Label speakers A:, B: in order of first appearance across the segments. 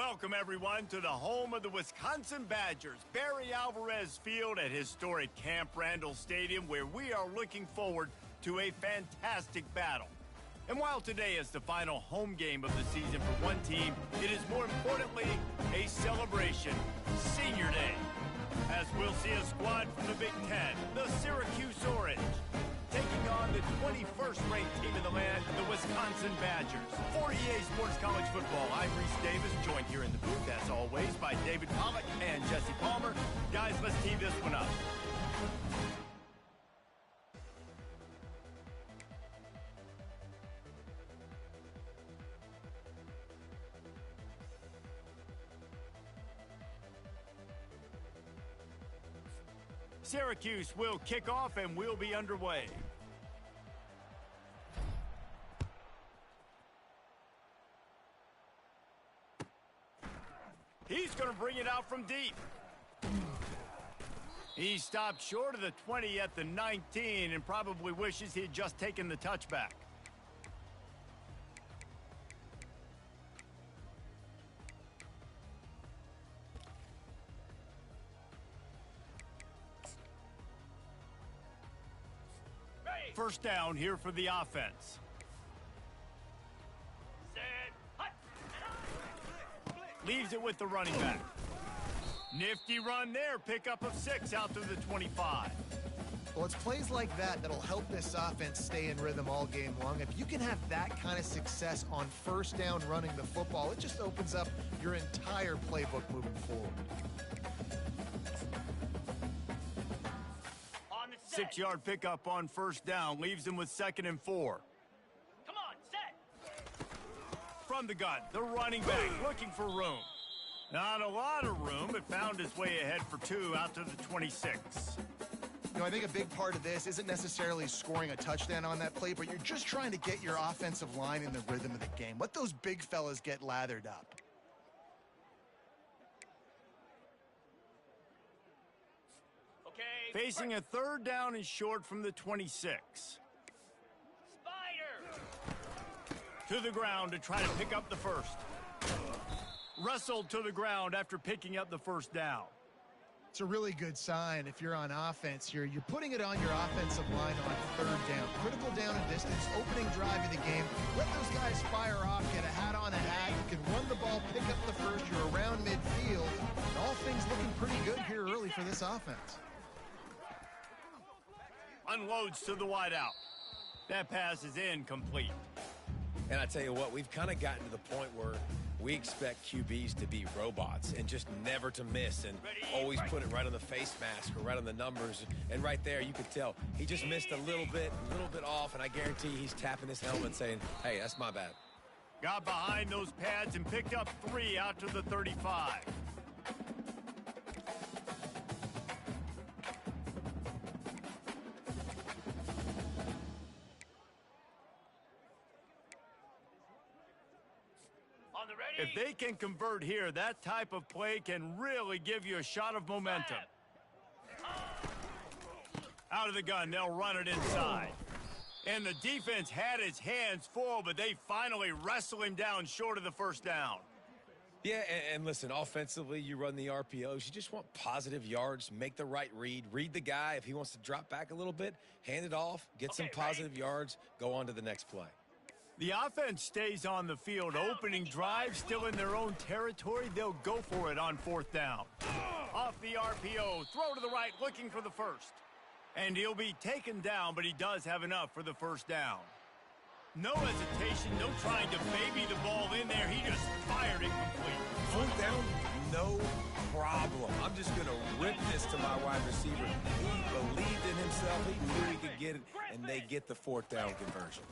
A: Welcome, everyone, to the home of the Wisconsin Badgers, Barry Alvarez Field at historic Camp Randall Stadium, where we are looking forward to a fantastic battle. And while today is the final home game of the season for one team, it is more importantly a celebration, Senior Day, as we'll see a squad from the Big Ten, the Syracuse Orange, taking on the 21st ranked team in the land, the Wisconsin Badgers. For EA Sports College Football, I'm Reese Davis, joined here in the booth, as always, by David Pollack and Jesse Palmer. Guys, let's tee this one up. Syracuse will kick off and we'll be underway. He's going to bring it out from deep. He stopped short of the 20 at the 19 and probably wishes he had just taken the touchback. First down here for the offense. Leaves it with the running back. Nifty run there. Pickup of 6 out to the 25.
B: Well, it's plays like that that'll help this offense stay in rhythm all game long. If you can have that kind of success on first down running the football, it just opens up your entire playbook moving forward.
A: 6-yard pickup on first down. Leaves him with 2nd and 4.
C: Come on, set.
A: From the gun, the running back looking for room. Not a lot of room, but found his way ahead for 2 out to the 26.
B: You know, I think a big part of this isn't necessarily scoring a touchdown on that play, but you're just trying to get your offensive line in the rhythm of the game. Let those big fellas get lathered up.
A: Facing a 3rd down and short from the 26.
C: Spider!
A: To the ground to try to pick up the first. Wrestled to the ground after picking up the first down.
B: It's a really good sign if you're on offense here. You're putting it on your offensive line on 3rd down. Critical down and distance, opening drive of the game. Let those guys fire off, get a hat on a hat. You can run the ball, pick up the first. You're around midfield. And all things looking pretty good here early for this offense.
A: Unloads to the wideout. That pass is incomplete.
D: And I tell you what, we've kind of gotten to the point where we expect QBs to be robots and just never to miss and always put it right on the face mask or right on the numbers. And right there, you could tell he just missed a little bit off, and I guarantee he's tapping his helmet saying, hey, that's my bad.
A: Got behind those pads and picked up 3 out to the 35. If they can convert here, that type of play can really give you a shot of momentum. Out of the gun, they'll run it inside. And the defense had its hands full, but they finally wrestle him down short of the first down.
D: Yeah, and listen, offensively, you run the RPOs. You just want positive yards, make the right read. Read the guy. If he wants to drop back a little bit, hand it off, get some positive yards, go on to the next play.
A: The offense stays on the field. Opening drive, still in their own territory. They'll go for it on 4th down. Off the RPO, throw to the right, looking for the first. And he'll be taken down, but he does have enough for the first down. No hesitation, no trying to baby the ball in there. He just fired it complete.
D: 4th down, no problem. I'm just going to rip this to my wide receiver. He believed in himself. He knew he could get it, and they get the 4th down conversion.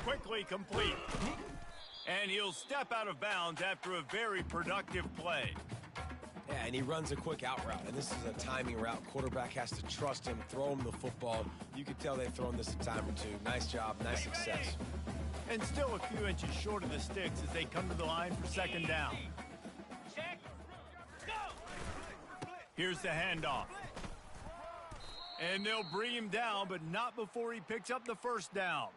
A: Quickly complete. And he'll step out of bounds after a very productive play.
D: Yeah, and he runs a quick out route, and this is a timing route. Quarterback has to trust him, throw him the football. You can tell they've thrown this a time or two. Nice job, nice success.
A: And still a few inches short of the sticks as they come to the line for 2nd down. Here's the handoff. And they'll bring him down, but not before he picks up the first down.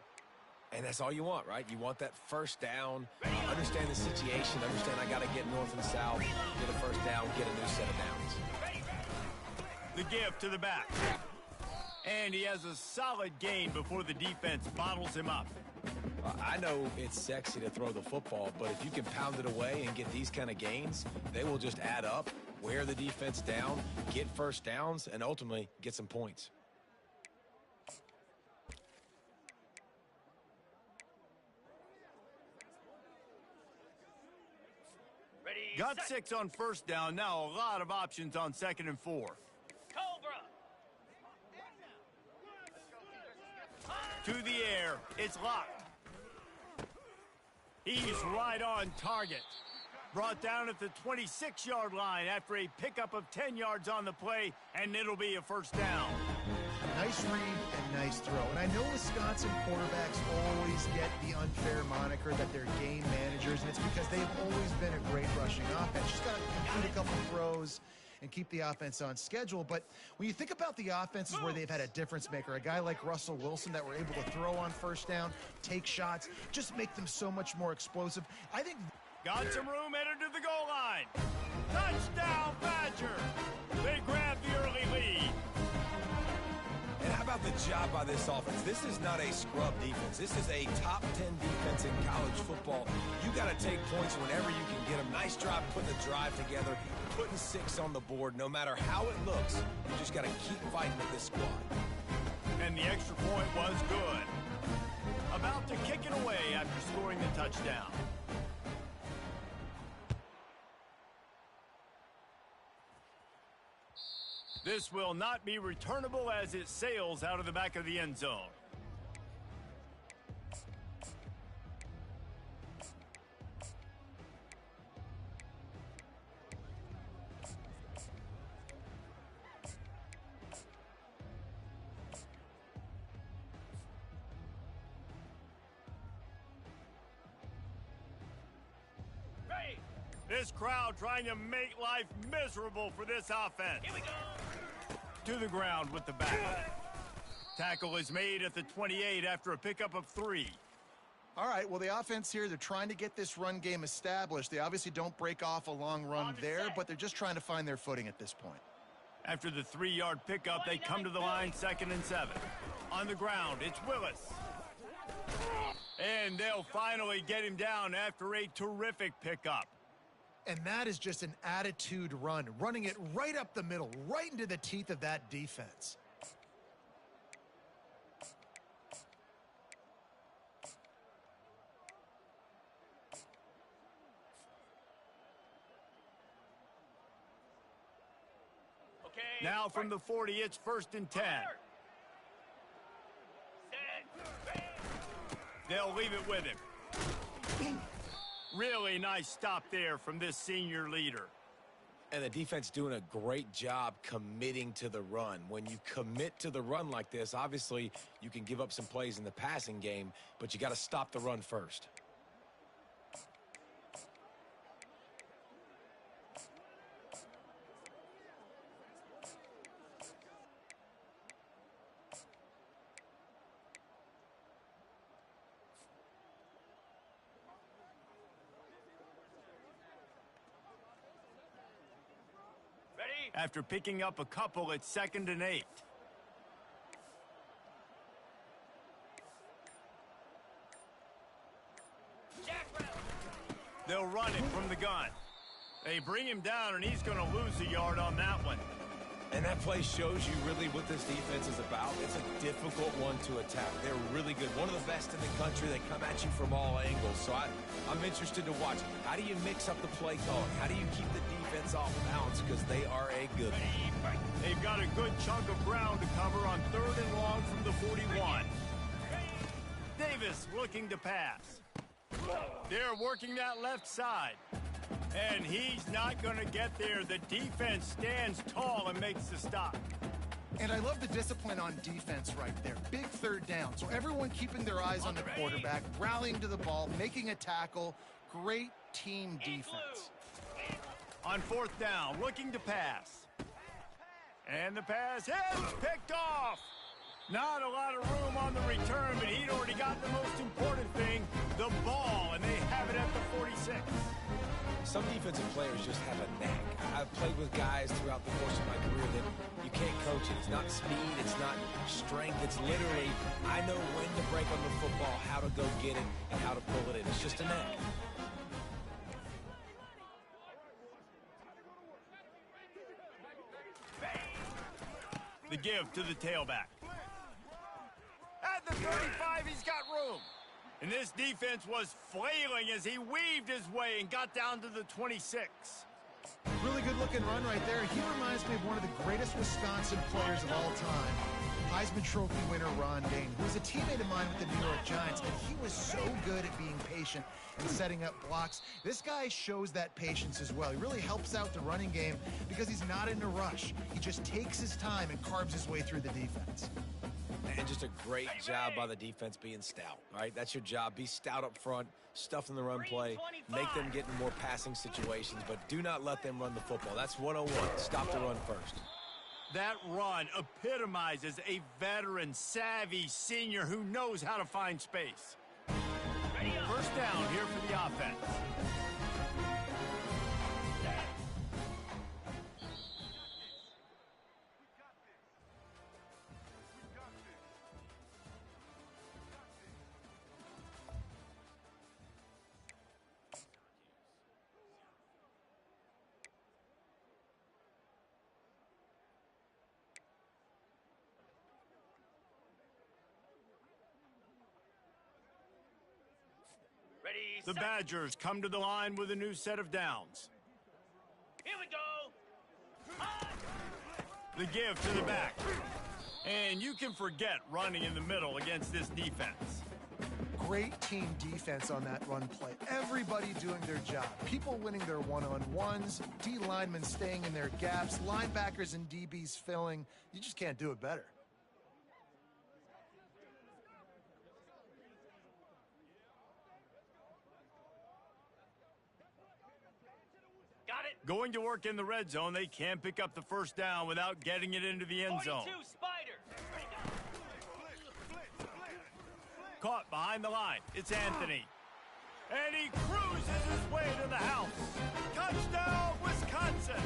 D: And that's all you want, right? You want that first down, understand the situation, understand I got to get north and south, get a first down, get a new set of downs.
A: The give to the back. And he has a solid gain before the defense bottles him up.
D: I know it's sexy to throw the football, but if you can pound it away and get these kind of gains, they will just add up, wear the defense down, get first downs, and ultimately get some points.
A: Got 6 on first down. Now a lot of options on 2nd and 4.
C: Cobra.
A: To the air. It's locked. He's right on target. Brought down at the 26-yard line after a pickup of 10 yards on the play, and it'll be a first down.
B: Nice read and nice throw. And I know Wisconsin quarterbacks always get the unfair moniker that they're game managers, and it's because they've always been a great rushing offense. Just got to complete a couple throws and keep the offense on schedule. But when you think about the offenses where they've had a difference maker, a guy like Russell Wilson that were able to throw on first down, take shots, just make them so much more explosive. I think
A: got some room headed to the goal line. Touchdown, Badger. They grab the early lead.
D: And how about the job by this offense? This is not a scrub defense. This is a top 10 defense in college football. You got to take points whenever you can get them. Nice job putting the drive together, putting 6 on the board. No matter how it looks, you just got to keep fighting with this squad.
A: And the extra point was good. About to kick it away after scoring the touchdown. This will not be returnable as it sails out of the back of the end zone. This crowd trying to make life miserable for this offense.
C: Here we go.
A: To the ground with the back. Tackle is made at the 28 after a pickup of 3.
B: all right, well, the offense here, they're trying to get this run game established. They obviously don't break off a long run there, but they're just trying to find their footing at this point.
A: After the 3-yard pickup, they come to the line, 2nd and 7. On the ground, it's Willis. And they'll finally get him down after a terrific pickup.
B: And that is just an attitude run, running it right up the middle, right into the teeth of that defense.
C: Okay.
A: Now from the 40, it's 1st and 10. They'll leave it with him. Really nice stop there from this senior leader.
D: And the defense doing a great job committing to the run. When you commit to the run like this, obviously you can give up some plays in the passing game, but you got to stop the run first.
A: After picking up a couple, it's 2nd and 8. They'll run it from the gun. They bring him down, and he's going to lose a yard on that one.
D: And that play shows you really what this defense is about. It's a difficult one to attack. They're really good. One of the best in the country. They come at you from all angles. So I'm interested to watch. How do you mix up the play calling? How do you keep the defense off balance? Because they are a good one.
A: They've got a good chunk of ground to cover on 3rd and long from the 41. Davis looking to pass. They're working that left side. And he's not going to get there. The defense stands tall and makes the stop.
B: And I love the discipline on defense right there. Big 3rd down. So everyone keeping their eyes on the quarterback, rallying to the ball, making a tackle. Great team defense.
A: On 4th down, looking to pass. And the pass is picked off. Not a lot of room on the return, but he'd already got the most important thing, the ball, and they have it at the 46.
D: Some defensive players just have a knack. I've played with guys throughout the course of my career that you can't coach it. It's not speed, it's not strength. It's literally, I know when to break on the football, how to go get it, and how to pull it in. It's just a knack.
A: The give to the tailback. At the 35, he's got room. And this defense was flailing as he weaved his way and got down to the 26.
B: Really good-looking run right there. He reminds me of one of the greatest Wisconsin players of all time, Heisman Trophy winner Ron Dayne, who was a teammate of mine with the New York Giants, and he was so good at being patient and setting up blocks. This guy shows that patience as well. He really helps out the running game because he's not in a rush. He just takes his time and carves his way through the defense.
D: And just a great job by the defense being stout, right? That's your job. Be stout up front, stuff in the run play, make them get in more passing situations, but do not let them run the football. That's 101. Stop the run first.
A: That run epitomizes a veteran, savvy senior who knows how to find space. First down here for the offense.
C: Ready,
A: The
C: set.
A: Badgers come to the line with a new set of downs.
C: Here we go.
A: The give to the back. And you can forget running in the middle against this defense.
B: Great team defense on that run play. Everybody doing their job. People winning their one-on-ones, D linemen staying in their gaps, linebackers and DBs filling. You just can't do it better.
C: Got it.
A: Going to work in the red zone, they can't pick up the first down without getting it into the end
C: 42
A: zone.
C: Spider. Ready, go.
A: Caught behind the line. It's Anthony. And he cruises his way to the house. Touchdown, Wisconsin.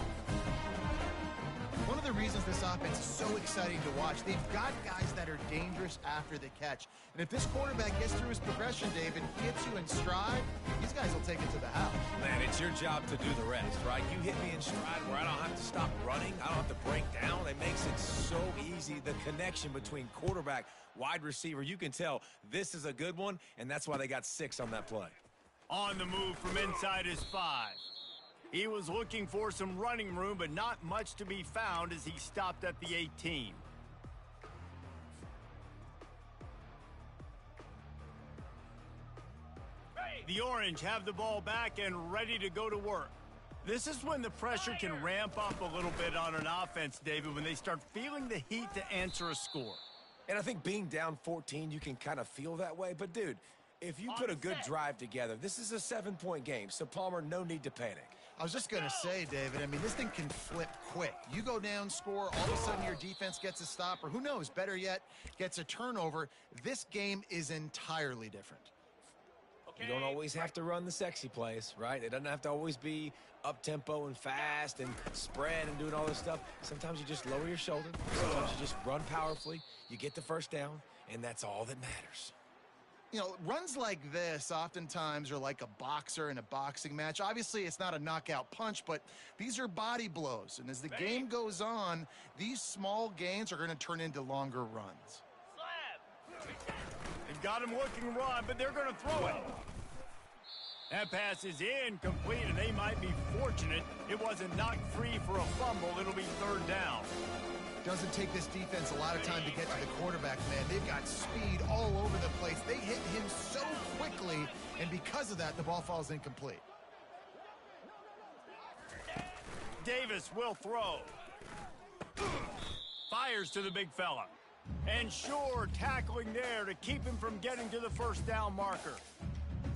B: One of the reasons this offense is so exciting to watch, they've got guys that are dangerous after the catch. And if this quarterback gets through his progression, David, hits you in stride, these guys will take it to the house.
D: Man, it's your job to do the rest, right? You hit me in stride where I don't have to stop running. I don't have to break down. It makes it so easy. The connection between quarterback, wide receiver, you can tell this is a good one, and that's why they got 6 on that play.
A: On the move from inside his 5. He was looking for some running room, but not much to be found as he stopped at the 18. The Orange have the ball back and ready to go to work. This is when the pressure can ramp up a little bit on an offense, David, when they start feeling the heat to answer a score.
D: And I think being down 14, you can kind of feel that way. But, dude, if you put a good drive together, this is a 7-point game. So, Palmer, no need to panic.
B: I was just going to say, David, I mean, this thing can flip quick. You go down, score, all of a sudden your defense gets a stop, or who knows, better yet, gets a turnover. This game is entirely different.
D: You don't always have to run the sexy plays, right? It doesn't have to always be up-tempo and fast and spread and doing all this stuff. Sometimes you just lower your shoulder. Sometimes you just run powerfully. You get the first down, and that's all that matters.
B: You know, runs like this oftentimes are like a boxer in a boxing match. Obviously, it's not a knockout punch, but these are body blows. And as the game goes on, these small gains are going to turn into longer runs.
C: Slab.
A: They've got him looking run, but they're going to throw it. That pass is incomplete, and they might be fortunate it wasn't knocked free for a fumble. It'll be 3rd down.
B: Doesn't take this defense a lot of time to get to the quarterback, man. They've got speed all over the place. They hit him so quickly, and because of that, the ball falls incomplete.
A: Davis will throw. Fires to the big fella. And sure, tackling there to keep him from getting to the first down marker.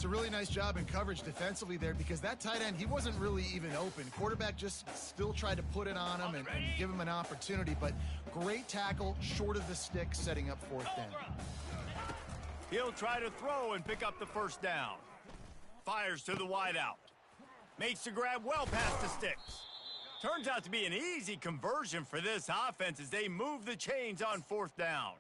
B: It's a really nice job in coverage defensively there because that tight end, he wasn't really even open. Quarterback just still tried to put it on him and give him an opportunity, but great tackle short of the stick setting up fourth down.
A: He'll try to throw and pick up the first down. Fires to the wideout. Makes the grab well past the sticks. Turns out to be an easy conversion for this offense as they move the chains on fourth down.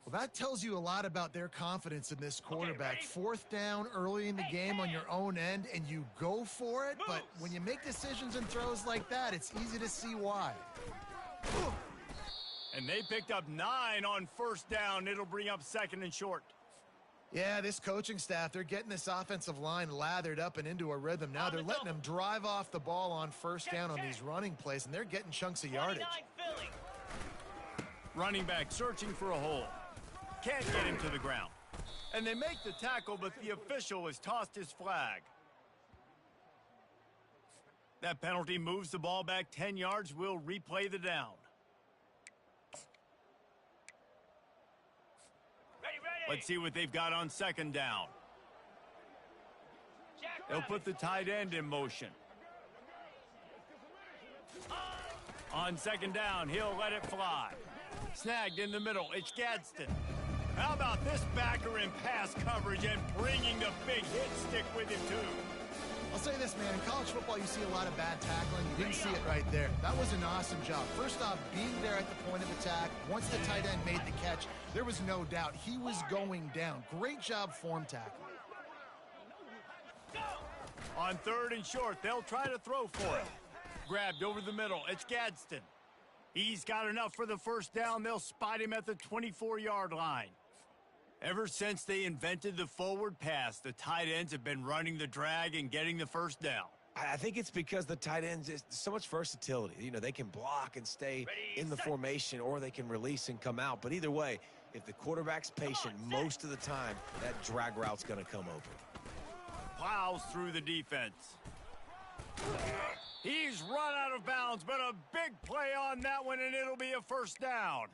B: Well, that tells you a lot about their confidence in this quarterback. Fourth down early in the game on your own end, and you go for it. But when you make decisions and throws like that, it's easy to see why.
A: And they picked up 9 on first down. It'll bring up second and short.
B: Yeah, this coaching staff, they're getting this offensive line lathered up and into a rhythm. Now they're letting them drive off the ball on first down on these running plays, and they're getting chunks of yardage.
A: Running back searching for a hole. Can't get him to the ground. And they make the tackle, but the official has tossed his flag. That penalty moves the ball back 10 yards. We'll replay the down. Let's see what they've got on second down. They'll put the tight end in motion. On second down, he'll let it fly. Snagged in the middle, it's Gadsden. How about this backer in pass coverage and bringing the big hit stick with him too?
B: I'll say this, man. In college football, you see a lot of bad tackling. You didn't see it right there. That was an awesome job. First off, being there at the point of attack. Once the tight end made the catch, there was no doubt he was going down. Great job form tackling.
A: On third and short, they'll try to throw for it. Grabbed over the middle. It's Gadsden. He's got enough for the first down. They'll spot him at the 24-yard line. Ever since they invented the forward pass, the tight ends have been running the drag and getting the first down.
D: I think it's because the tight ends is so much versatility. You know, they can block and stay in the formation, or they can release and come out. But either way, if the quarterback's patient most of the time, that drag route's going to come open.
A: Plows through the defense. He's run out of bounds, but a big play on that one, and it'll be a first down.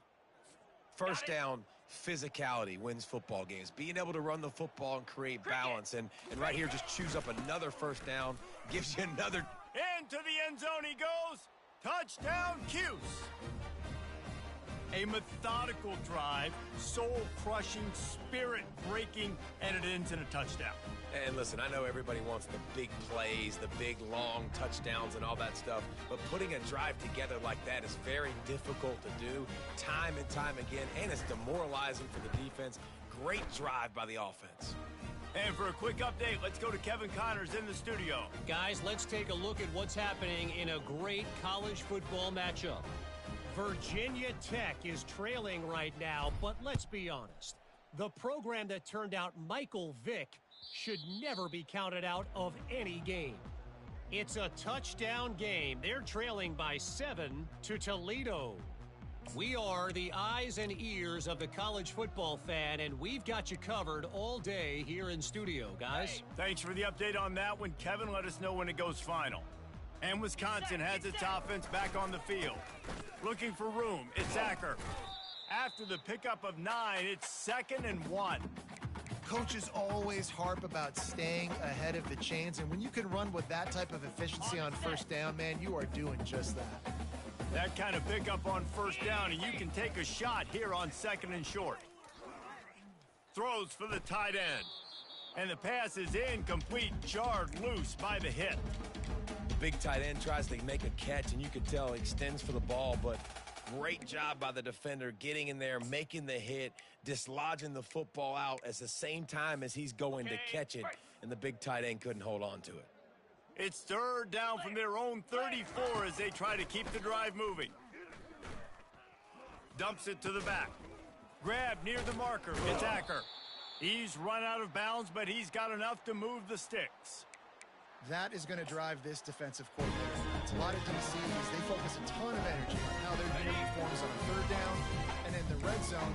D: First down, physicality wins football games. Being able to run the football and create balance. And right here, just choose up another first down, gives you another.
A: Into the end zone he goes. Touchdown, Cuse. A methodical drive, soul-crushing, spirit-breaking, and it ends in a touchdown.
D: And listen, I know everybody wants the big plays, the big, long touchdowns and all that stuff, but putting a drive together like that is very difficult to do time and time again, and it's demoralizing for the defense. Great drive by the offense.
A: And for a quick update, let's go to Kevin Connors in the studio.
E: Guys, let's take a look at what's happening in a great college football matchup. Virginia Tech is trailing right now, but let's be honest. The program that turned out Michael Vick should never be counted out of any game. It's a touchdown game. They're trailing by 7 to Toledo. We are the eyes and ears of the college football fan, and we've got you covered all day here in studio, guys.
A: Thanks for the update on that one, Kevin. Let us know when it goes final. And Wisconsin has its offense back on the field. Looking for room, it's Acker. After the pickup of 9, it's 2nd and 1.
B: Coaches always harp about staying ahead of the chains, and when you can run with that type of efficiency on first down, man, you are doing just that.
A: That kind of pickup on first down, and you can take a shot here on 2nd and short. Throws for the tight end. And the pass is incomplete, jarred loose by the hit.
D: The big tight end tries to make a catch, and you can tell he extends for the ball, but great job by the defender getting in there, making the hit, dislodging the football out at the same time as he's going to catch it, and the big tight end couldn't hold on to it.
A: It's third down from their own 34 as they try to keep the drive moving. Dumps it to the back. Grab near the marker. It's Acker. He's run out of bounds, but he's got enough to move the sticks.
B: That is going to drive this defensive coordinator. It's a lot of DCs. They focus a ton of energy on how their unit performs on third down and in the red zone.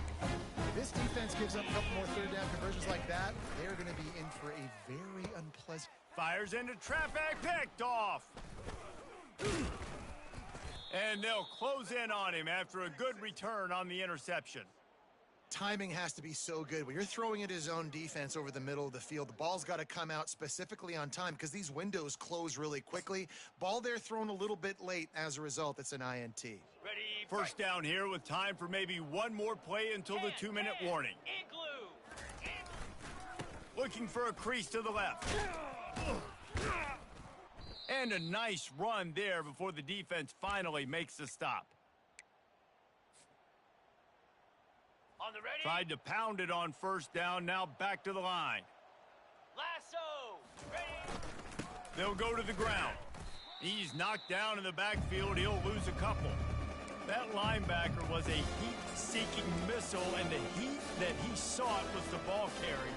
B: If this defense gives up a couple more third down conversions like that, they're going to be in for a very unpleasant.
A: Fires into traffic, picked off. And they'll close in on him after a good return on the interception.
B: Timing has to be so good. When you're throwing at his own defense over the middle of the field, the ball's got to come out specifically on time because these windows close really quickly. Ball there thrown a little bit late. As a result, it's an INT.
C: Ready,
A: First down here with time for maybe one more play until the 2-minute warning.
C: Igloo.
A: Looking for a crease to the left. And a nice run there before the defense finally makes the stop.
C: On the ready.
A: Tried to pound it on first down, now back to the line.
C: Lasso. Ready.
A: They'll go to the ground. He's knocked down in the backfield. He'll lose a couple. That linebacker was a heat-seeking missile, and the heat that he sought was the ball carrier.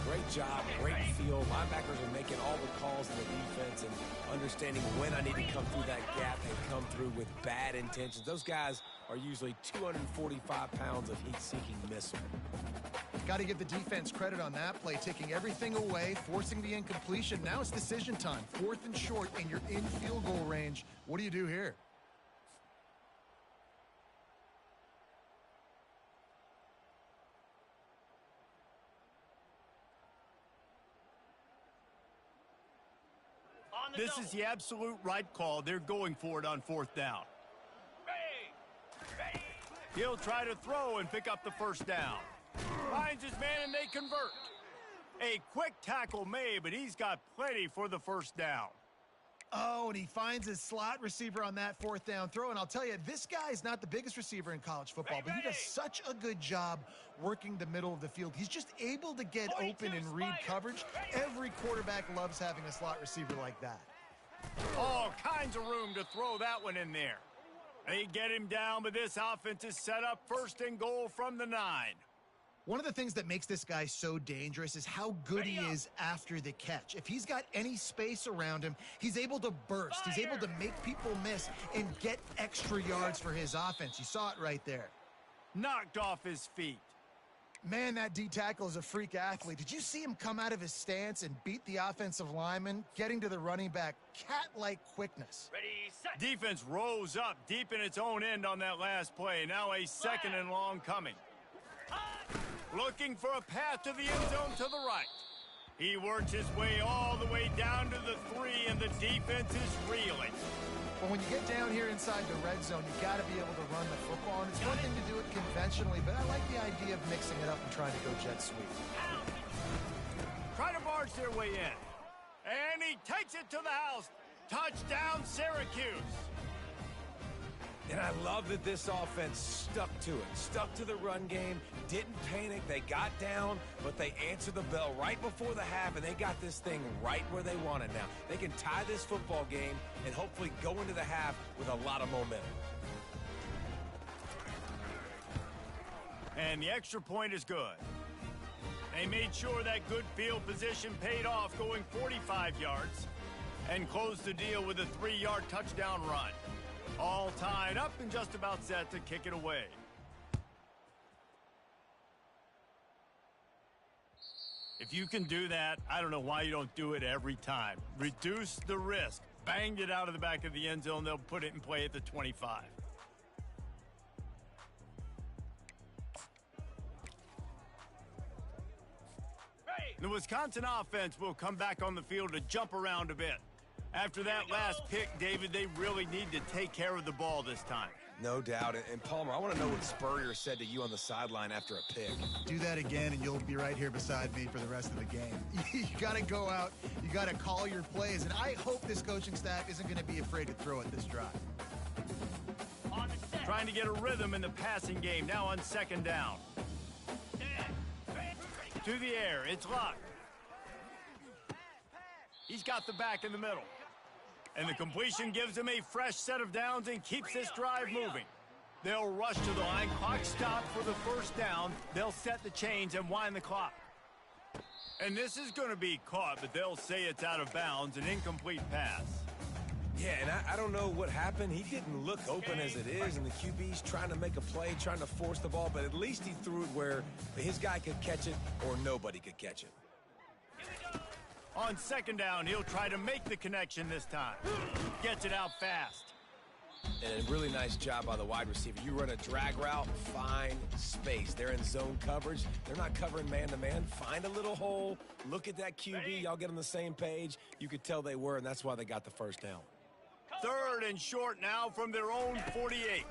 D: Great job, great feel. Linebackers are making all the calls in the defense and understanding when I need to come through that gap and come through with bad intentions. Those guys are usually 245 pounds of heat-seeking missile.
B: Got to give the defense credit on that play, taking everything away, forcing the incompletion. Now it's decision time. 4th and short, and you're in field goal range. What do you do here?
A: This is the absolute right call. They're going for it on 4th down.
C: Ready.
A: He'll try to throw and pick up the first down. Finds his man and they convert. A quick tackle made, but he's got plenty for the first down.
B: Oh, and he finds his slot receiver on that 4th down throw. And I'll tell you, this guy's not the biggest receiver in college football, but he does such a good job working the middle of the field. He's just able to get open and read coverage. Every quarterback loves having a slot receiver like that.
A: All kinds of room to throw that one in there. They get him down, but this offense is set up 1st and goal from the 9.
B: One of the things that makes this guy so dangerous is how good he is after the catch. If he's got any space around him, he's able to burst. He's able to make people miss and get extra yards for his offense. You saw it right there.
A: Knocked off his feet.
B: Man, that D-tackle is a freak athlete. Did you see him come out of his stance and beat the offensive lineman, getting to the running back? Cat-like quickness.
C: Ready, set.
A: Defense rose up deep in its own end on that last play. Now a 2nd and long coming. Looking for a path to the end zone to the right. He works his way all the way down to the 3, and the defense is reeling.
B: Well, when you get down here inside the red zone, you got to be able to run the football. And it's one thing to do it conventionally, but I like the idea of mixing it up and trying to go jet sweep.
A: Try to barge their way in. And he takes it to the house. Touchdown, Syracuse.
D: And I love that this offense stuck to it, stuck to the run game, didn't panic. They got down, but they answered the bell right before the half, and they got this thing right where they want it now. They can tie this football game and hopefully go into the half with a lot of momentum.
A: And the extra point is good. They made sure that good field position paid off, going 45 yards, and closed the deal with a 3-yard touchdown run. All tied up and just about set to kick it away. If you can do that, I don't know why you don't do it every time. Reduce the risk. Banged it out of the back of the end zone. They'll put it in play at the 25. The Wisconsin offense will come back on the field to jump around a bit. After that last pick, David, they really need to take care of the ball this time.
D: No doubt. And Palmer, I want to know what Spurrier said to you on the sideline after a pick.
B: Do that again, and you'll be right here beside me for the rest of the game. You got to go out. You got to call your plays, and I hope this coaching staff isn't going to be afraid to throw at this drive.
A: Trying to get a rhythm in the passing game, now on 2nd down. To the air, it's locked. He's got the back in the middle. And the completion gives him a fresh set of downs and keeps this drive moving. They'll rush to the line. Clock stopped for the 1st down. They'll set the chains and wind the clock. And this is going to be caught, but they'll say it's out of bounds, an incomplete pass.
D: Yeah, and I don't know what happened. He didn't look open as it is, and the QB's trying to make a play, trying to force the ball, but at least he threw it where his guy could catch it or nobody could catch it.
A: On 2nd down, he'll try to make the connection this time. Gets it out fast.
D: And a really nice job by the wide receiver. You run a drag route, find space. They're in zone coverage. They're not covering man-to-man. Find a little hole. Look at that QB. Y'all get on the same page. You could tell they were, and that's why they got the first down.
A: 3rd and short now from their own 48.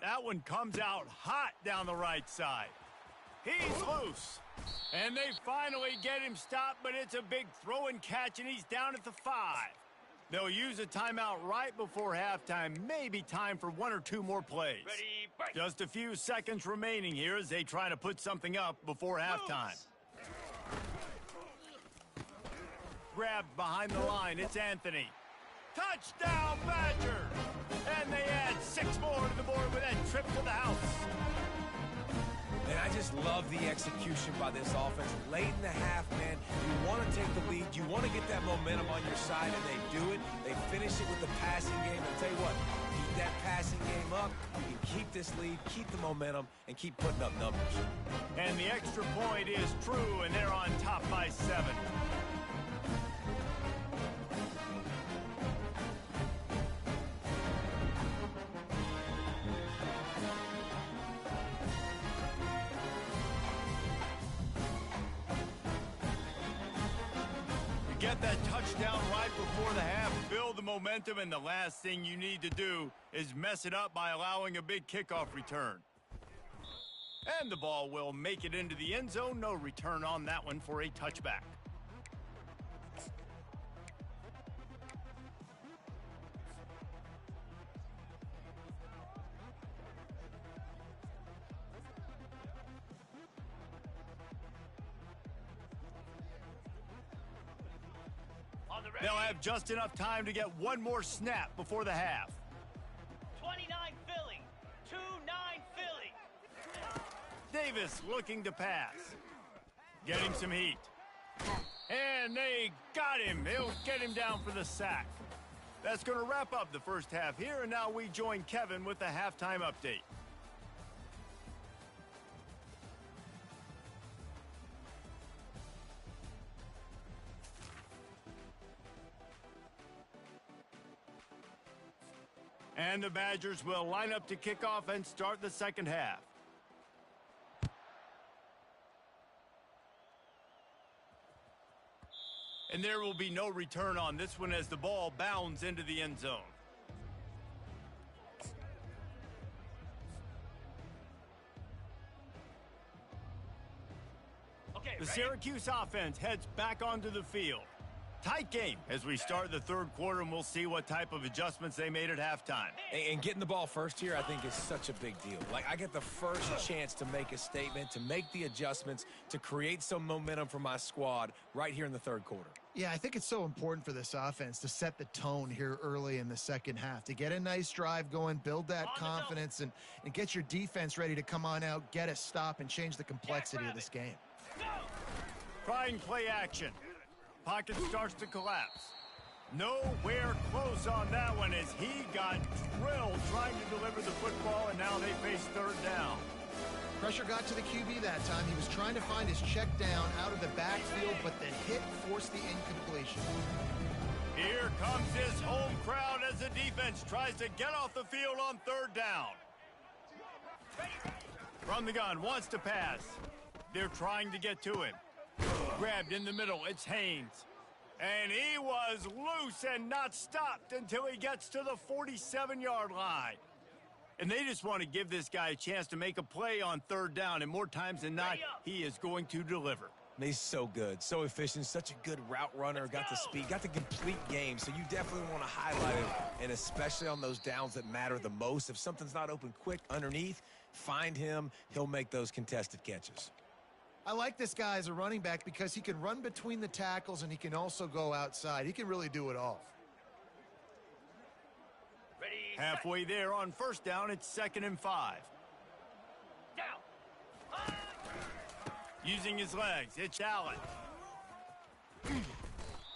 A: That one comes out hot down the right side. He's loose. And they finally get him stopped, but it's a big throw and catch, and he's down at the 5. They'll use a timeout right before halftime. Maybe time for 1 or 2 more plays.
C: Ready, break.
A: Just a few seconds remaining here as they try to put something up before halftime. Grabbed behind the line. It's Anthony. Touchdown, Badgers! And they add 6 more to the board with that trip to the house.
D: And I just love the execution by this offense. Late in the half, man, you want to take the lead. You want to get that momentum on your side, and they do it. They finish it with the passing game. I'll tell you what, keep that passing game up. You can keep this lead, keep the momentum, and keep putting up numbers.
A: And the extra point is true, and they're on top by 7. Get that touchdown right before the half, build the momentum, and the last thing you need to do is mess it up by allowing a big kickoff return. And the ball will make it into the end zone. No return on that one for a touchback. They'll have just enough time to get 1 more snap before the half.
C: 29 Philly. 2-9 Philly.
A: Davis looking to pass. Getting some heat. And they got him. They'll get him down for the sack. That's going to wrap up the first half here, and now we join Kevin with the halftime update. And the Badgers will line up to kick off and start the second half. And there will be no return on this one as the ball bounds into the end zone.
C: Okay,
A: The
C: ready?
A: Syracuse offense heads back onto the field. Tight game as we start the third quarter, and we'll see what type of adjustments they made at halftime.
D: And getting the ball first here, I think, is such a big deal. Like, I get the first chance to make a statement, to make the adjustments, to create some momentum for my squad right here in the third quarter.
B: Yeah, I think it's so important for this offense to set the tone here early in the second half, to get a nice drive going, build that confidence, and get your defense ready to come on out, get a stop, and change the complexity of this game.
A: Trying play action. Pocket starts to collapse. Nowhere close on that one as he got drilled trying to deliver the football, and now they face third down.
B: Pressure got to the QB that time. He was trying to find his check down out of the backfield, but the hit forced the incompletion.
A: Here comes his home crowd as the defense tries to get off the field on third down. From the gun, wants to pass. They're trying to get to him. Grabbed in the middle, it's Haynes. And he was loose and not stopped until he gets to the 47-yard line. And they just want to give this guy a chance to make a play on third down, and more times than not, he is going to deliver.
D: He's so good, so efficient, such a good route runner, got the speed, got the complete game, so you definitely want to highlight him, and especially on those downs that matter the most. If something's not open quick underneath, find him, he'll make those contested catches.
B: I like this guy as a running back because he can run between the tackles and he can also go outside. He can really do it all.
C: Ready,
A: Halfway there on first down, it's 2nd and 5.
C: down.
A: Using his legs, it's Allen.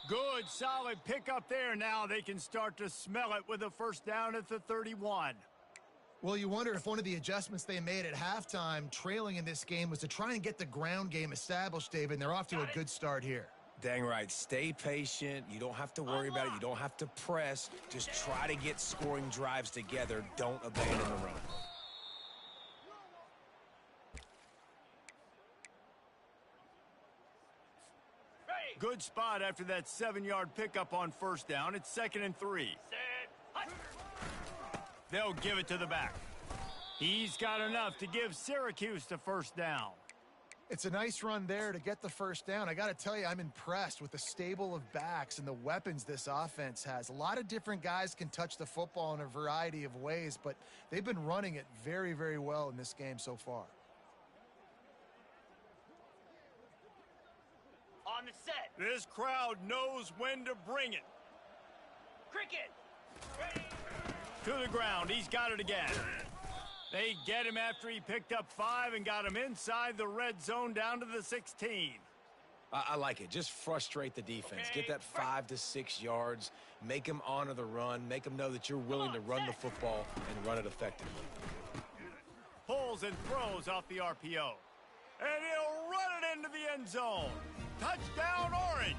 A: Good, solid pickup there. Now they can start to smell it with a first down at the 31.
B: Well, you wonder if one of the adjustments they made at halftime, trailing in this game, was to try and get the ground game established, David, and they're off to a good start here.
D: Dang right. Stay patient. You don't have to worry about it. You don't have to press. Just try to get scoring drives together. Don't abandon the run.
A: Good spot after that 7-yard pickup on first down. It's 2nd and 3. They'll give it to the back. He's got enough to give Syracuse the first down.
B: It's a nice run there to get the first down. I got to tell you, I'm impressed with the stable of backs and the weapons this offense has. A lot of different guys can touch the football in a variety of ways, but they've been running it very, very well in this game so far.
C: On the set.
A: This crowd knows when to bring it.
C: Cricket. Ready.
A: To the ground. He's got it again. They get him after he picked up 5 and got him inside the red zone down to the 16.
D: I like it. Just frustrate the defense. Get that 5 to 6 yards. Make them honor the run. Make them know that you're willing to run the football and run it effectively.
A: Pulls and throws off the RPO. And he'll run it into the end zone. Touchdown, Orange.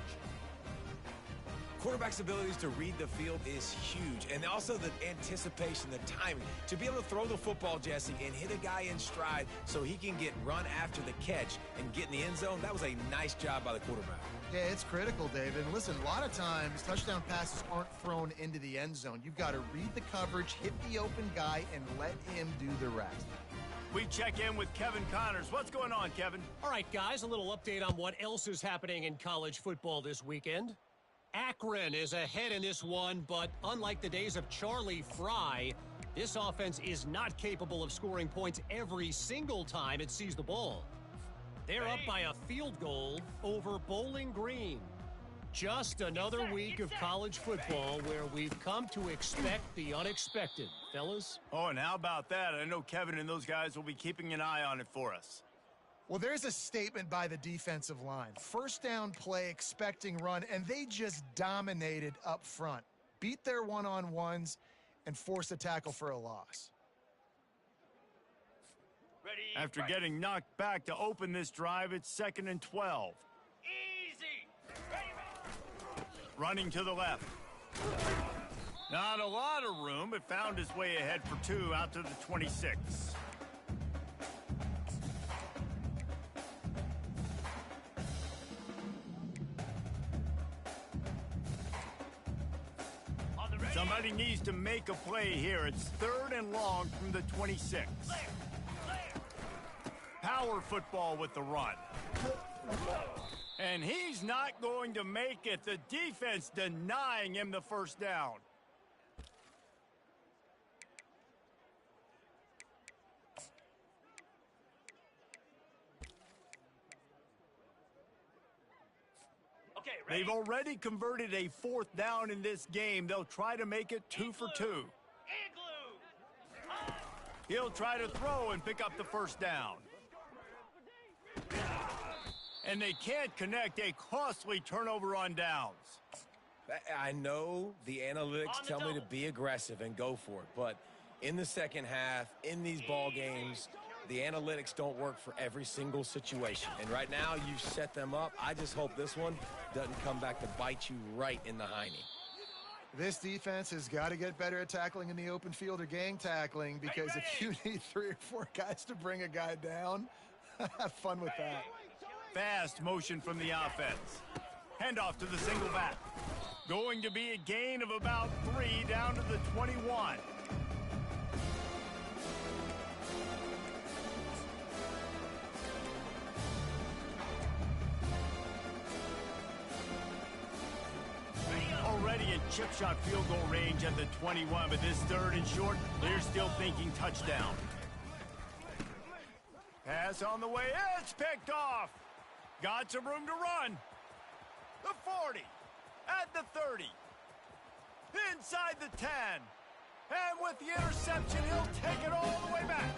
D: Quarterback's abilities to read the field is huge, and also the anticipation, the timing. To be able to throw the football, Jesse, and hit a guy in stride so he can get run after the catch and get in the end zone, that was a nice job by the quarterback.
B: Yeah, it's critical, David. And listen, a lot of times touchdown passes aren't thrown into the end zone. You've got to read the coverage, hit the open guy, and let him do the rest.
A: We check in with Kevin Connors. What's going on, Kevin?
E: All right, guys, a little update on what else is happening in college football this weekend. Akron is ahead in this one, but unlike the days of Charlie Fry, this offense is not capable of scoring points every single time it sees the ball. They're up by a field goal over Bowling Green. Just another week of college football where we've come to expect the unexpected, fellas.
A: Oh, and how about that? I know Kevin and those guys will be keeping an eye on it for us.
B: Well, there's a statement by the defensive line. First down play, expecting run, and they just dominated up front. Beat their one-on-ones and forced a tackle for a loss.
C: Ready.
A: After getting knocked back to open this drive, it's 2nd and 12.
C: Easy. Ready.
A: Running to the left. Not a lot of room, but found his way ahead for 2 out to the 26. Somebody needs to make a play here. It's 3rd and long from the 26. Power football with the run. And he's not going to make it. The defense denying him the first down. They've already converted a 4th down in this game. They'll try to make it 2 for 2. He'll try to throw and pick up the first down. And they can't connect. A costly turnover on downs.
D: I know the analytics tell me to be aggressive and go for it, but in the second half, in these ball games, the analytics don't work for every single situation. And right now, you've set them up. I just hope this one doesn't come back to bite you right in the hiney.
B: This defense has got to get better at tackling in the open field or gang tackling, because if you need 3 or 4 guys to bring a guy down, have fun with that.
A: Fast motion from the offense. Handoff to the single back. Going to be a gain of about 3 down to the 21. Already a chip shot field goal range at the 21, but this 3rd and short, they're still thinking touchdown. Pass on the way, it's picked off. Got some room to run. The 40, at the 30, inside the 10. And with the interception, he'll take it all the way back.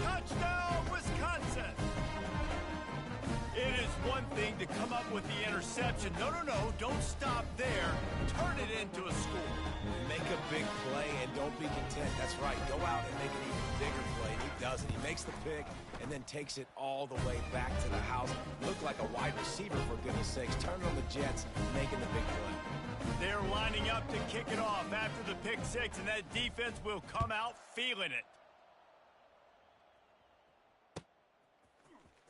A: Touchdown, Wisconsin. It is one thing to come up with the interception. No, don't stop there. Turn it into a score.
D: Make a big play and don't be content. That's right. Go out and make an even bigger play. He doesn't. He makes makes the pick, and then takes it all the way back to the house. Looked like a wide receiver, for goodness sakes. Turning on the Jets, making the big play.
A: They're lining up to kick it off after the pick six, and that defense will come out feeling it.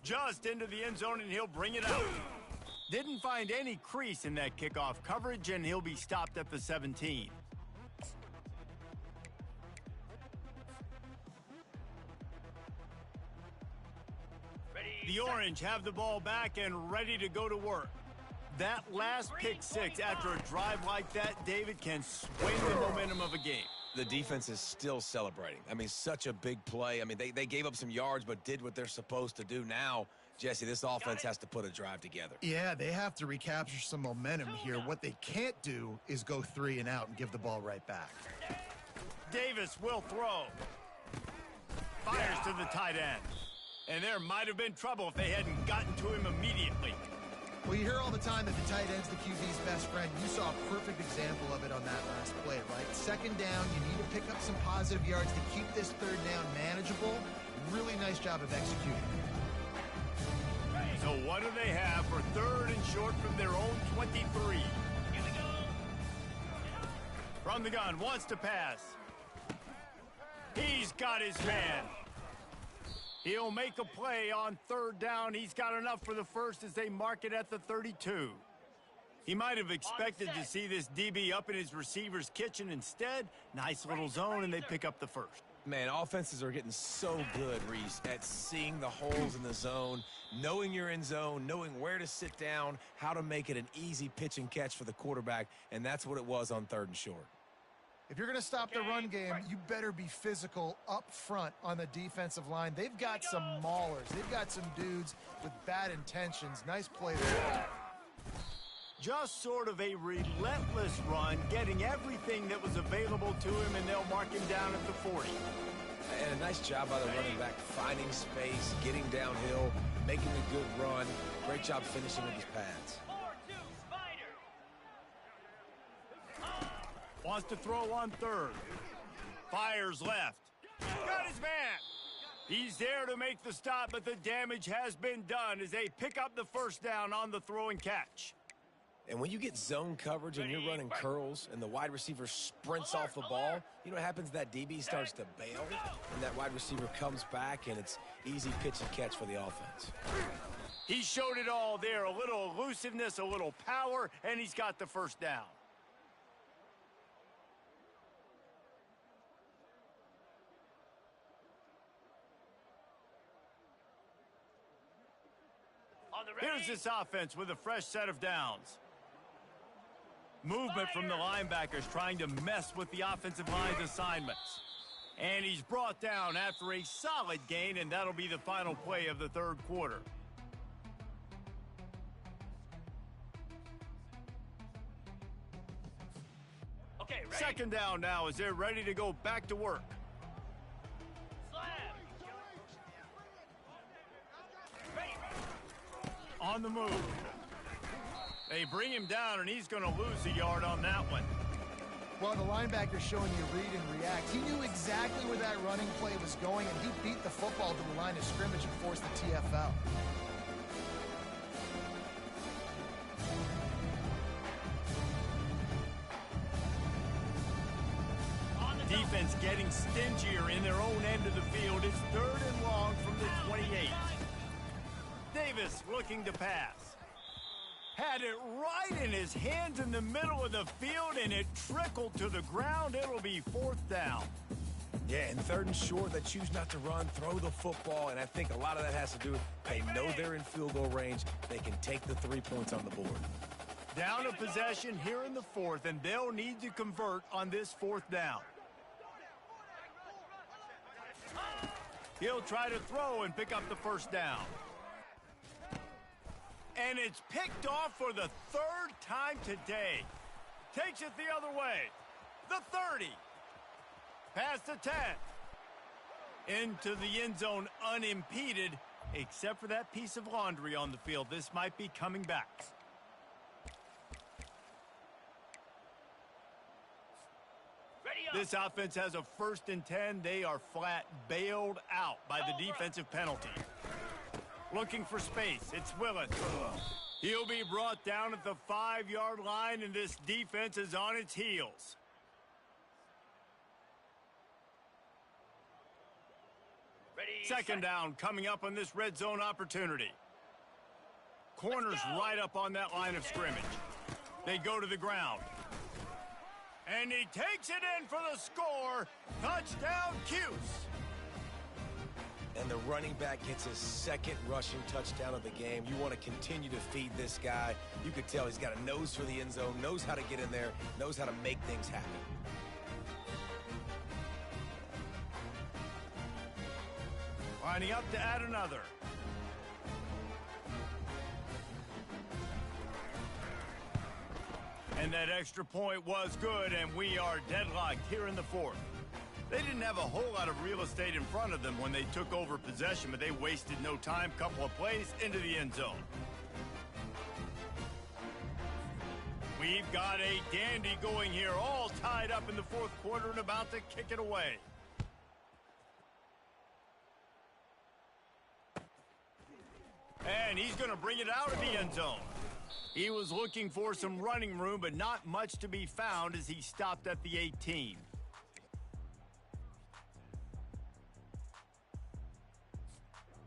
A: Just into the end zone, and he'll bring it out. Didn't find any crease in that kickoff coverage, and he'll be stopped at the 17. The Orange have the ball back and ready to go to work. That last pick six after a drive like that, David, can swing the momentum of a game.
D: The defense is still celebrating. I mean, such a big play. I mean, they gave up some yards but did what they're supposed to do. Now, Jesse, this offense has to put a drive together.
B: Yeah, they have to recapture some momentum here. What they can't do is go 3 and out and give the ball right back.
A: Davis will throw. Fires to the tight end. And there might have been trouble if they hadn't gotten to him immediately.
B: Well, you hear all the time that the tight end's the QB's best friend. You saw a perfect example of it on that last play, right? Second down, you need to pick up some positive yards to keep this third down manageable. Really nice job of executing.
A: So what do they have for third and short from their own 23?
C: Here we go.
A: From the gun, wants to pass. He's got his man. He'll make a play on third down. He's got enough for the first as they mark it at the 32. He might have expected to see this DB up in his receiver's kitchen. Instead, nice little zone, and they pick up the first.
D: Man, offenses are getting so good, Reese, at seeing the holes in the zone, knowing you're in zone, knowing where to sit down, how to make it an easy pitch and catch for the quarterback, and that's what it was on third and short.
B: If you're going to stop the run game, you better be physical up front on the defensive line. They've got some maulers. They've got some dudes with bad intentions. Nice play there.
A: Just sort of a relentless run, getting everything that was available to him, and they'll mark him down at the 40.
D: And a nice job by the running back, finding space, getting downhill, making a good run. Great job finishing with his pads.
C: 4-2 Spider.
A: Wants to throw on third. Fires left. Got his man. He's there to make the stop, but the damage has been done as they pick up the first down on the throw and catch.
D: And when you get zone coverage and you're running curls and the wide receiver sprints off the ball, you know what happens? That DB starts to bail, and that wide receiver comes back, and it's easy pitch and catch for the offense.
A: He showed it all there, a little elusiveness, a little power, and he's got the first down. Here's this offense with a fresh set of downs. Movement from the linebackers trying to mess with the offensive line's assignments. And he's brought down after a solid gain, and that'll be the final play of the third quarter.
C: Okay, ready.
A: Second down now as they're ready to go back to work.
C: Slam. Ready.
A: On the move. They bring him down, and he's going to lose a yard on that one.
B: Well, the linebacker's showing you read and react. He knew exactly where that running play was going, and he beat the football to the line of scrimmage and forced the TFL.
A: Defense getting stingier in their own end of the field. It's third and long from the 28. Davis looking to pass. Had it right in his hands in the middle of the field, and it trickled to the ground. It'll be fourth down.
D: Yeah, and third and short, they choose not to run, throw the football, and I think a lot of that has to do with they know they're in field goal range. They can take the 3 points on the board.
A: Down a possession here in the fourth, and they'll need to convert on this fourth down. He'll try to throw and pick up the first down. And it's picked off for the third time today. Takes it the other way. The 30. Past the 10. Into the end zone unimpeded, except for that piece of laundry on the field. This might be coming back.
C: Ready
A: This offense has a 1st and 10. They are flat bailed out by the defensive penalty. Looking for space. It's Willis. He'll be brought down at the 5-yard line, and this defense is on its heels.
C: Ready,
A: 2nd down coming up on this red zone opportunity. Corners right up on that line of scrimmage. They go to the ground. And he takes it in for the score. Touchdown, Cuse.
D: And the running back gets his 2nd rushing touchdown of the game. You want to continue to feed this guy. You could tell he's got a nose for the end zone, knows how to get in there, knows how to make things happen.
A: Lining up to add another. And that extra point was good, and we are deadlocked here in the 4th. They didn't have a whole lot of real estate in front of them when they took over possession, but they wasted no time. Couple of plays into the end zone. We've got a dandy going here, all tied up in the 4th quarter and about to kick it away. And he's going to bring it out of the end zone. He was looking for some running room, but not much to be found as he stopped at the 18.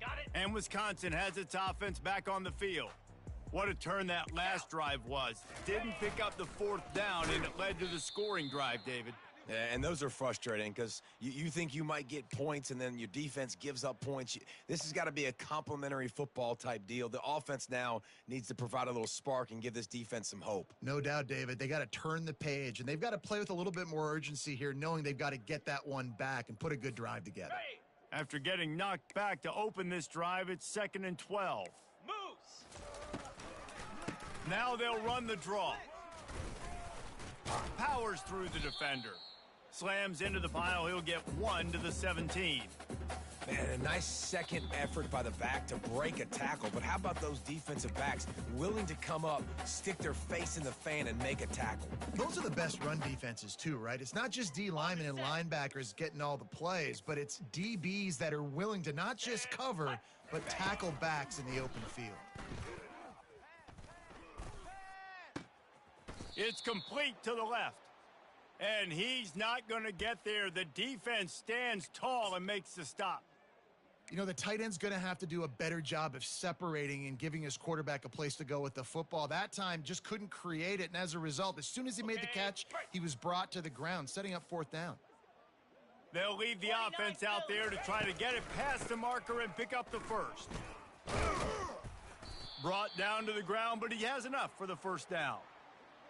C: got it.
A: And Wisconsin has its offense back on the field. What a turn that last drive was. Didn't pick up the 4th down, and it led to the scoring drive, David.
D: Yeah, and those are frustrating because you think you might get points and then your defense gives up points. This has got to be a complementary football type deal. The offense now needs to provide a little spark and give this defense some hope.
B: No doubt, David. They got to turn the page, and they've got to play with a little bit more urgency here, knowing they've got to get that one back and put a good drive together.
C: Ready.
A: After getting knocked back to open this drive, it's 2nd and 12.
C: Moves.
A: Now they'll run the draw. Powers through the defender. Slams into the pile. He'll get 1 to the 17.
D: Man, a nice second effort by the back to break a tackle. But how about those defensive backs willing to come up, stick their face in the fan, and make a tackle?
B: Those are the best run defenses, too, right? It's not just D linemen and linebackers getting all the plays, but it's DBs that are willing to not just cover, but tackle backs in the open field.
A: It's complete to the left. And he's not going to get there. The defense stands tall and makes the stop.
B: You know, the tight end's going to have to do a better job of separating and giving his quarterback a place to go with the football. That time just couldn't create it, and as a result, as soon as he made the catch, he was brought to the ground, setting up 4th down.
A: They'll leave the offense out there to try to get it past the marker and pick up the 1st. Brought down to the ground, but he has enough for the 1st down.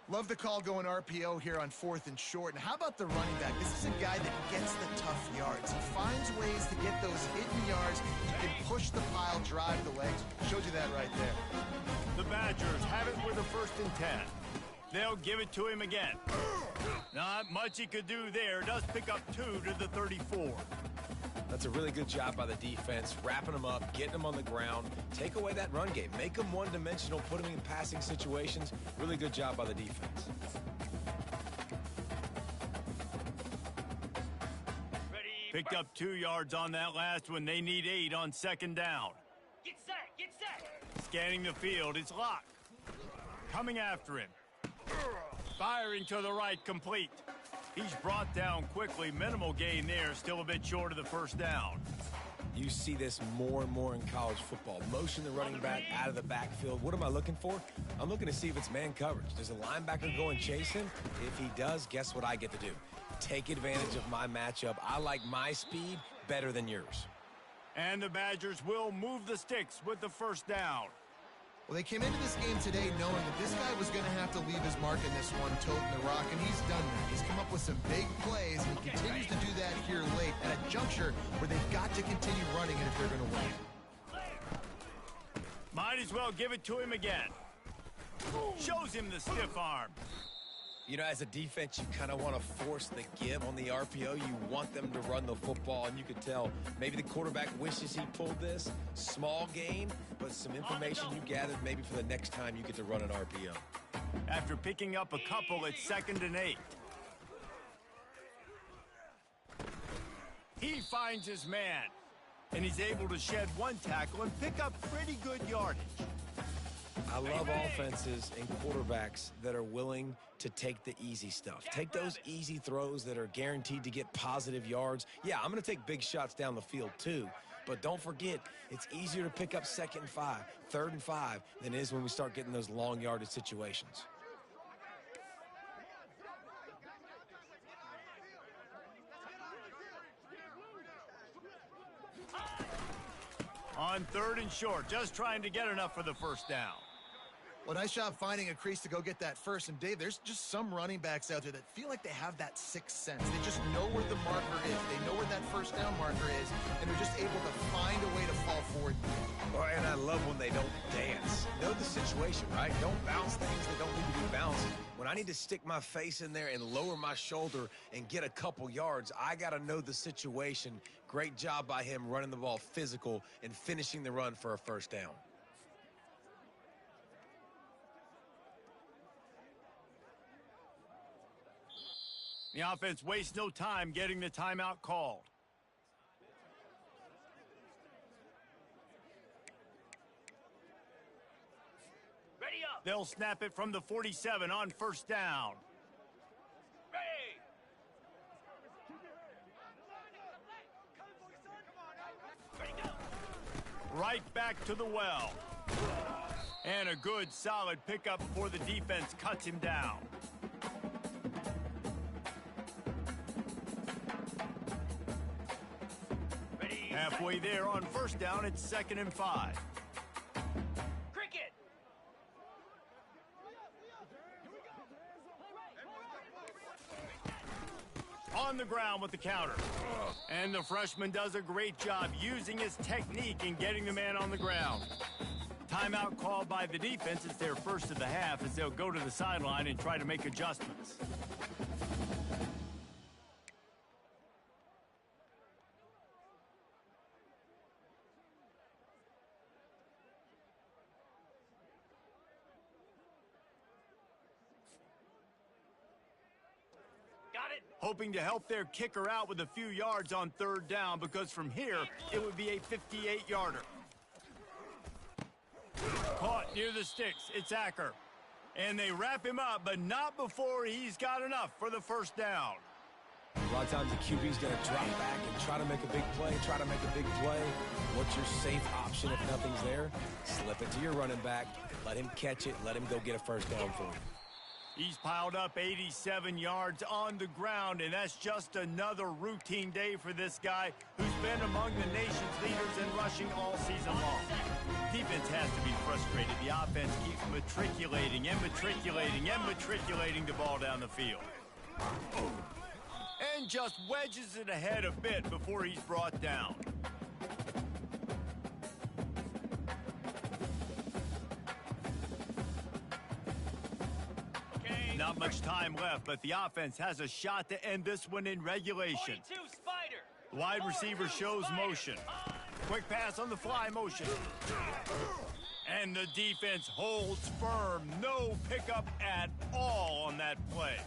B: Love the call going RPO here on 4th and short. And how about the running back? This is a guy that gets the tough yards. He finds ways to get those hidden yards. He can push the pile, drive the legs. Showed you that right there.
A: The Badgers have it with a 1st and 10. They'll give it to him again. Not much he could do there. Does pick up 2 to the 34.
D: That's a really good job by the defense, wrapping them up, getting them on the ground. Take away that run game. Make them one-dimensional, put them in passing situations. Really good job by the defense.
C: Ready.
A: Picked up 2 yards on that last one. They need 8 on 2nd down.
C: Get set. Get set.
A: Scanning the field. It's Locke. Coming after him. Firing to the right, complete. He's brought down quickly. Minimal gain there. Still a bit short of the 1st down.
D: You see this more and more in college football. Motion the running back out of the backfield. What am I looking for? I'm looking to see if it's man coverage. Does a linebacker go and chase him? If he does, guess what I get to do? Take advantage of my matchup. I like my speed better than yours.
A: And the Badgers will move the sticks with the 1st down.
B: Well, they came into this game today knowing that this guy was going to have to leave his mark in this one, toting the rock, and he's done that. He's come up with some big plays, and he continues to do that here late at a juncture where they've got to continue running if they're going to win.
A: Might as well give it to him again. Shows him the stiff arm.
D: You know, as a defense, you kind of want to force the give on the RPO. You want them to run the football, and you could tell maybe the quarterback wishes he pulled this. Small gain, but some information you gathered maybe for the next time you get to run an RPO.
A: After picking up a couple, it's 2nd and 8. He finds his man, and he's able to shed one tackle and pick up pretty good yardage.
D: I love offenses and quarterbacks that are willing to take the easy stuff. Take those easy throws that are guaranteed to get positive yards. Yeah, I'm going to take big shots down the field too. But don't forget, it's easier to pick up 2nd and 5, 3rd and 5 than it is when we start getting those long yardage situations.
A: On 3rd and short, just trying to get enough for the first down.
B: Well, nice job finding a crease to go get that first. And, Dave, there's just some running backs out there that feel like they have that sixth sense. They just know where the marker is. They know where that first down marker is, and they're just able to find a way to fall forward.
D: Oh, and I love when they don't dance. Know the situation, right? Don't bounce things that don't need to be bounced. When I need to stick my face in there and lower my shoulder and get a couple yards, I got to know the situation. Great job by him running the ball physical and finishing the run for a first down.
A: The offense wastes no time getting the timeout called.
C: Ready up.
A: They'll snap it from the 47 on first down.
C: Ready. Ready, go.
A: Right back to the well. And a good, solid pickup before the defense cuts him down.
C: Ready.
A: Halfway there on first down, it's 2nd and 5.
C: Cricket.
A: On the ground with the counter. And the freshman does a great job using his technique and getting the man on the ground. Timeout called by the defense. It's their first of the half as they'll go to the sideline and try to make adjustments.
C: Got it.
A: Hoping to help their kicker out with a few yards on 3rd down, because from here it would be a 58-yarder. Caught near the sticks. It's Acker. And they wrap him up, but not before he's got enough for the first down.
D: A lot of times the QB's going to drop back and try to make a big play, What's your safe option if nothing's there? Slip it to your running back. Let him catch it. Let him go get a first down for you.
A: He's piled up 87 yards on the ground, and that's just another routine day for this guy who's been among the nation's leaders in rushing all season long. Defense has to be frustrated. The offense keeps matriculating the ball down the field. And just wedges it ahead a bit before he's brought down. Not much time left, but the offense has a shot to end this one in regulation.
C: 42 Spider.
A: Wide receiver shows motion. Quick pass on the fly motion. And the defense holds firm. No pickup at all on that play.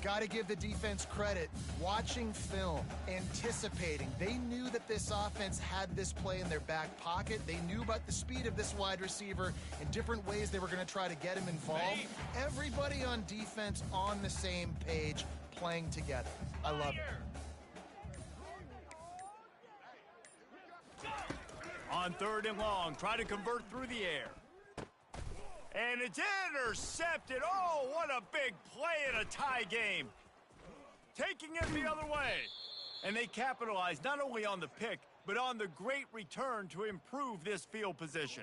B: Got to give the defense credit. Watching film, anticipating. They knew that this offense had this play in their back pocket. They knew about the speed of this wide receiver and different ways they were going to try to get him involved. Everybody on defense on the same page, playing together. I love it.
A: On 3rd and long, try to convert through the air. And it's intercepted. Oh, what a big play in a tie game. Taking it the other way. And they capitalize not only on the pick, but on the great return to improve this field position.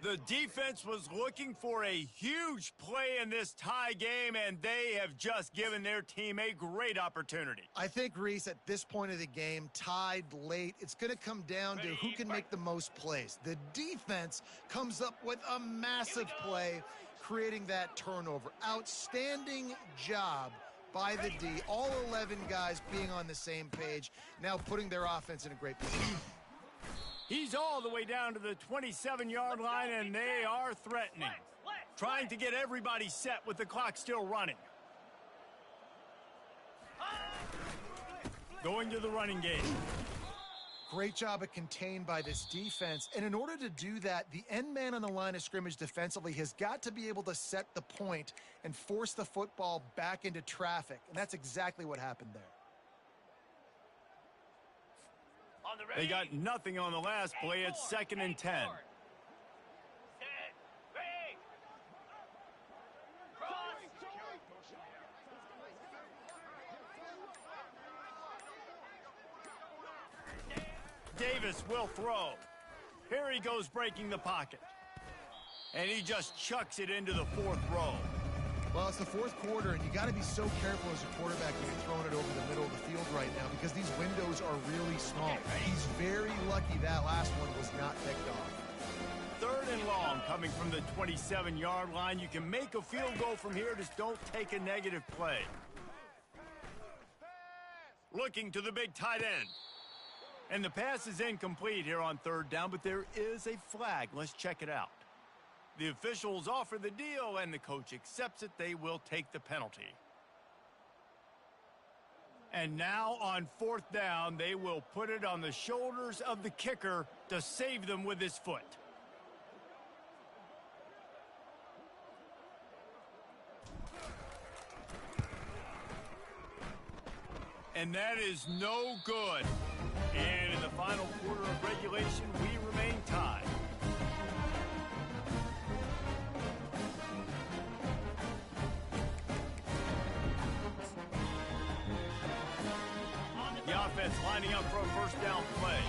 A: The defense was looking for a huge play in this tie game, and they have just given their team a great opportunity.
B: I think, Reese, at this point of the game, tied late, it's going to come down to who can make the most plays. The defense comes up with a massive play, creating that turnover. Outstanding job by the D. All 11 guys being on the same page, now putting their offense in a great position.
A: He's all the way down to the 27-yard line, and they are threatening. Trying to get everybody set with the clock still running. Going to the running game.
B: Great job of contained by this defense. And in order to do that, the end man on the line of scrimmage defensively has got to be able to set the point and force the football back into traffic. And that's exactly what happened there.
C: On the
A: They
C: ready.
A: got nothing on the last play. It's 2nd and 10.
C: Set. Ready. Cross.
A: Davis will throw. Here he goes breaking the pocket. And he just chucks it into the 4th row.
B: Well, it's the 4th quarter, and you got to be so careful as a quarterback when you're throwing it over the middle of the field right now because these windows are really small. He's very lucky that last one was not picked off.
A: 3rd and long coming from the 27-yard line. You can make a field goal from here. Just don't take a negative play. Looking to the big tight end. And the pass is incomplete here on 3rd down, but there is a flag. Let's check it out. The officials offer the deal, and the coach accepts it. They will take the penalty. And now on 4th down, they will put it on the shoulders of the kicker to save them with his foot. And that is no good. And in the final quarter of regulation, we remain tied. The offense lining up for a 1st down play.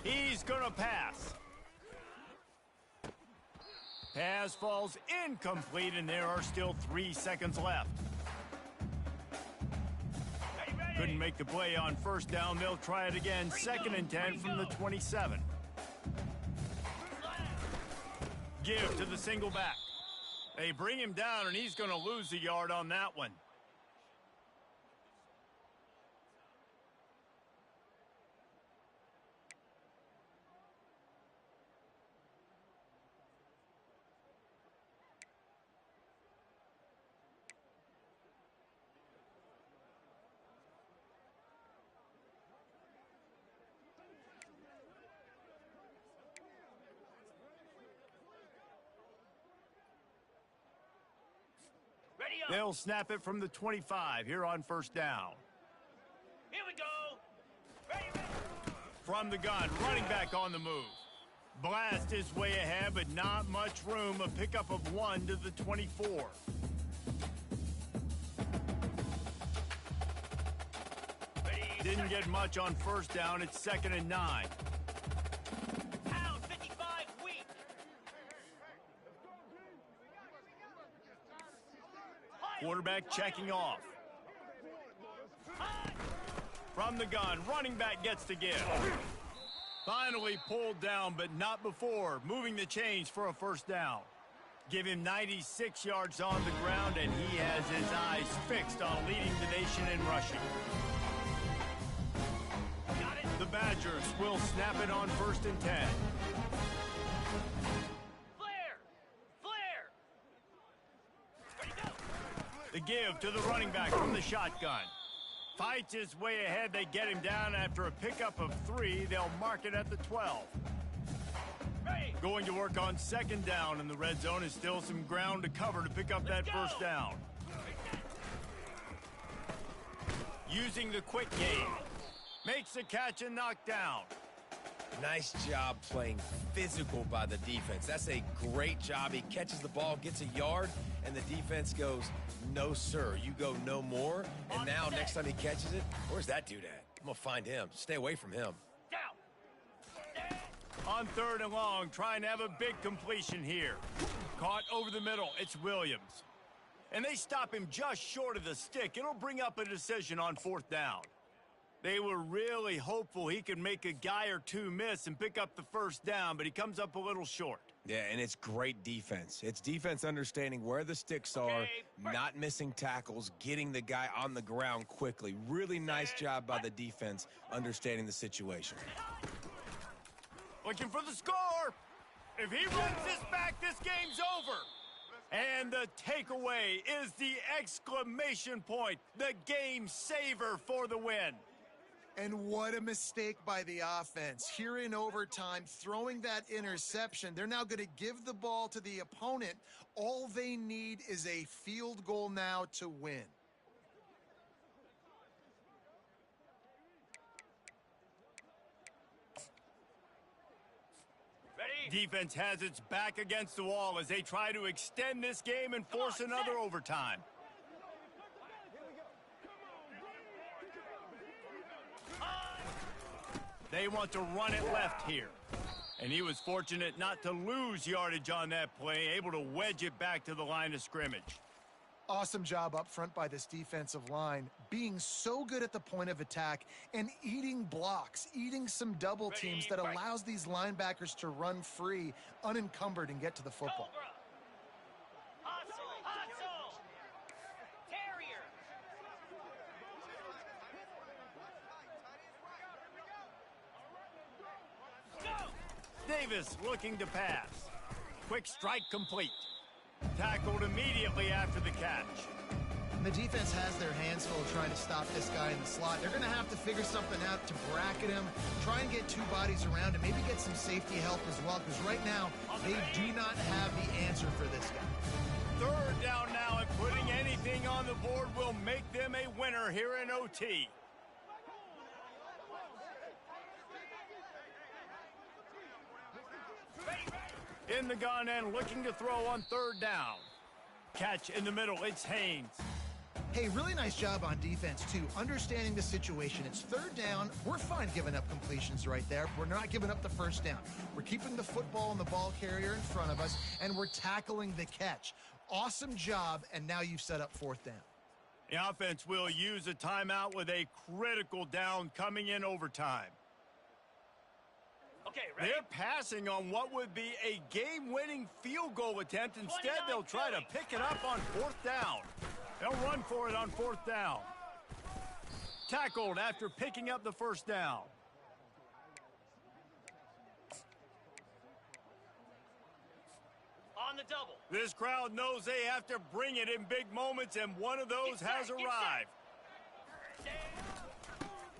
A: He's going to pass. Pass falls incomplete, and there are still 3 seconds left. Couldn't make the play on 1st down. They'll try it again. 2nd and 10 from the 27. Give to the single back. They bring him down, and he's going to lose a yard on that one.
C: Ready up.
A: They'll snap it from the 25 here on 1st down.
C: Here we go. Ready.
A: From the gun, running back on the move. Blast his way ahead, but not much room. A pickup of 1 to the 24.
C: Ready.
A: Didn't get much on 1st down. It's 2nd and 9.
C: Pound 55 weak.
A: Quarterback checking off. From the gun, running back gets to give. Finally pulled down, but not before. Moving the chains for a 1st down. Give him 96 yards on the ground, and he has his eyes fixed on leading the nation in rushing.
C: Got it.
A: The Badgers will snap it on 1st and 10.
C: Flare. Flare. Ready go.
A: The give to the running back from the shotgun. Fights his way ahead. They get him down after a pickup of 3. They'll mark it at the 12.
C: Ready.
A: Going to work on 2nd down, and the red zone is still some ground to cover to pick up that
C: Let's go.
A: 1st down. Using the quick game. Makes the catch and knock down.
D: Nice job playing physical by the defense. That's a great job. He catches the ball, gets a yard, and the defense goes, no, sir, you go no more. And now next time he catches it, where's that dude at? I'm going to find him. Stay away from him.
C: Down.
A: On 3rd and long, trying to have a big completion here. Caught over the middle. It's Williams. And they stop him just short of the stick. It'll bring up a decision on 4th down. They were really hopeful he could make a guy or 2 miss and pick up the 1st down, but he comes up a little short.
D: Yeah, and it's great defense. It's defense understanding where the sticks are, not missing tackles, getting the guy on the ground quickly. Really nice job by the defense understanding the situation.
A: Looking for the score. If he runs this back, this game's over. And the takeaway is the exclamation point, the game saver for the win.
B: And what a mistake by the offense. Here in overtime, throwing that interception. They're now going to give the ball to the opponent. All they need is a field goal now to win.
A: Defense has its back against the wall as they try to extend this game and force another overtime. They want to run it left here. And he was fortunate not to lose yardage on that play, able to wedge it back to the line of scrimmage.
B: Awesome job up front by this defensive line, being so good at the point of attack and eating blocks, eating some double teams that allows these linebackers to run free, unencumbered, and get to the football.
C: Hustle! Terrier! Go!
A: Davis looking to pass. Quick strike complete. Tackled immediately after the catch.
B: And the defense has their hands full trying to stop this guy in the slot. They're going to have to figure something out to bracket him, try and get two bodies around him, maybe get some safety help as well, because right now they do not have the answer for this guy.
A: Third down now, and putting anything on the board will make them a winner here in OT. In the gun and looking to throw on third down. Catch in the middle, it's Haynes.
B: Hey, really nice job on defense, too, understanding the situation. It's third down. We're fine giving up completions right there. We're not giving up the first down. We're keeping the football and the ball carrier in front of us, and we're tackling the catch. Awesome job, and now you've set up fourth down.
A: The offense will use a timeout with a critical down coming in overtime.
C: Okay, ready?
A: They're passing on what would be a game-winning field goal attempt. Instead, they'll try to pick it up on fourth down. They'll run for it on fourth down. Tackled after picking up the first down.
C: On the double.
A: This crowd knows they have to bring it in big moments, and one of those has arrived.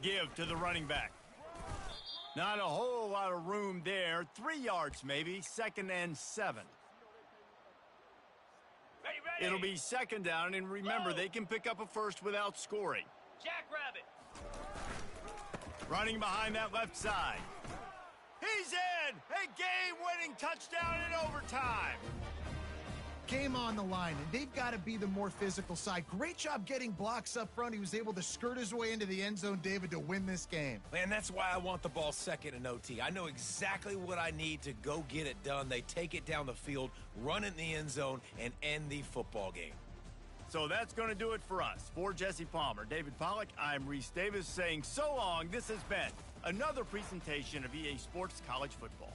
A: Give to the running back. Not a whole lot of room there. 3 yards maybe, 2nd and 7.
C: Ready.
A: It'll be second down, and remember, they can pick up a first without scoring.
C: Jackrabbit.
A: Running behind that left side. He's in! A game-winning touchdown in overtime.
B: Game on the line, and they've got to be the more physical side. Great job getting blocks up front. He was able to skirt his way into the end zone, David, to win this game.
D: Man, that's why I want the ball second in OT. I know exactly what I need to go get it done. They take it down the field, run it in the end zone, and end the football game.
A: So that's going to do it for us. For Jesse Palmer, David Pollack, I'm Reese Davis saying so long. This has been another presentation of EA Sports College Football.